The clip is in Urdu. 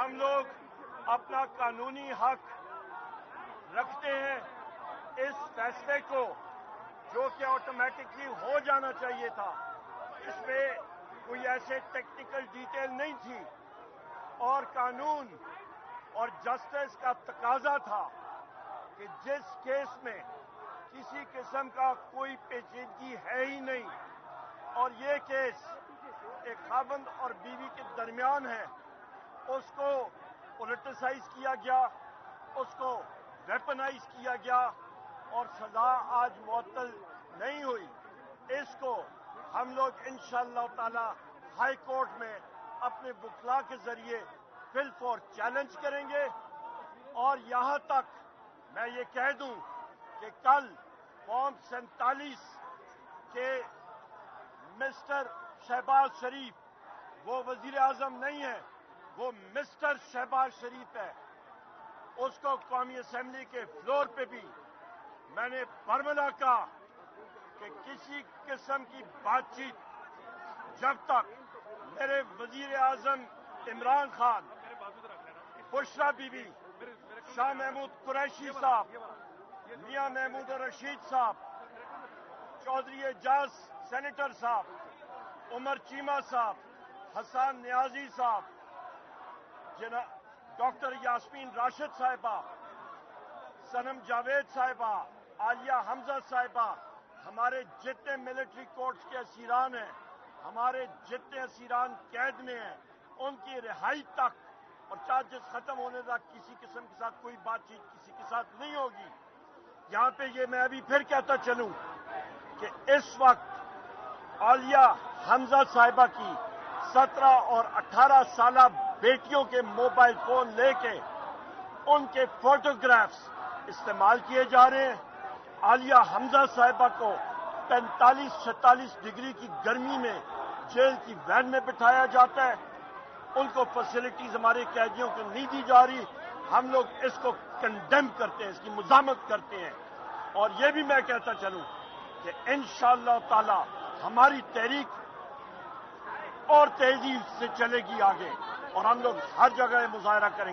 ہم لوگ اپنا قانونی حق رکھتے ہیں اس فیصلے کو جو کہ آٹومیٹکلی ہو جانا چاہیے تھا. اس میں کوئی ایسے ٹیکنیکل ڈیٹیل نہیں تھی اور قانون اور جسٹس کا تقاضا تھا کہ جس کیس میں کسی قسم کا کوئی پیچیدگی ہے ہی نہیں اور یہ کیس ایک خاوند اور بیوی کے درمیان ہے، اس کو پولیٹیسائز کیا گیا، اس کو ویپنائز کیا گیا اور سزا آج معطل نہیں ہوئی. اس کو ہم لوگ انشاءاللہ تعالی ہائی کورٹ میں اپنے وکلاء کے ذریعے بل فور چیلنج کریں گے. اور یہاں تک میں یہ کہہ دوں کہ کل فارم 47 کے مسٹر شہباز شریف وہ وزیر اعظم نہیں ہے، وہ مسٹر شہباز شریف ہے. اس کو قومی اسمبلی کے فلور پہ بھی میں نے فرمایا کہا کہ کسی قسم کی بات چیت جب تک میرے وزیر اعظم عمران خان، بشرا بی بی، شاہ محمود قریشی صاحب، میاں محمود رشید صاحب، چودھری اعجاز سینیٹر صاحب، عمر چیمہ صاحب، حسان نیازی صاحب، ڈاکٹر یاسمین راشد صاحبہ، صنم جاوید صاحبہ، عالیہ حمزہ صاحبہ، ہمارے جتنے ملٹری کورٹس کے اسیران ہیں، ہمارے جتنے اسیران قید میں ہیں، ان کی رہائی تک اور چارجز ختم ہونے تک کسی قسم کے ساتھ کوئی بات چیت کسی کے ساتھ نہیں ہوگی. یہاں پہ یہ میں ابھی پھر کہتا چلوں کہ اس وقت عالیہ حمزہ صاحبہ کی 17 اور 18 سالہ بیٹیوں کے موبائل فون لے کے ان کے فوٹوگرافز استعمال کیے جا رہے ہیں. عالیہ حمزہ صاحبہ کو 45-46 ڈگری کی گرمی میں جیل کی وین میں بٹھایا جاتا ہے. ان کو فیسلٹیز ہمارے قیدیوں کو نہیں دی جا رہی. ہم لوگ اس کو کنڈیم کرتے ہیں، اس کی مذمت کرتے ہیں. اور یہ بھی میں کہتا چلوں کہ انشاءاللہ تعالی ہماری تحریک اور تیزی سے چلے گی آگے اور ہم لوگ ہر جگہ مظاہرہ کریں گے.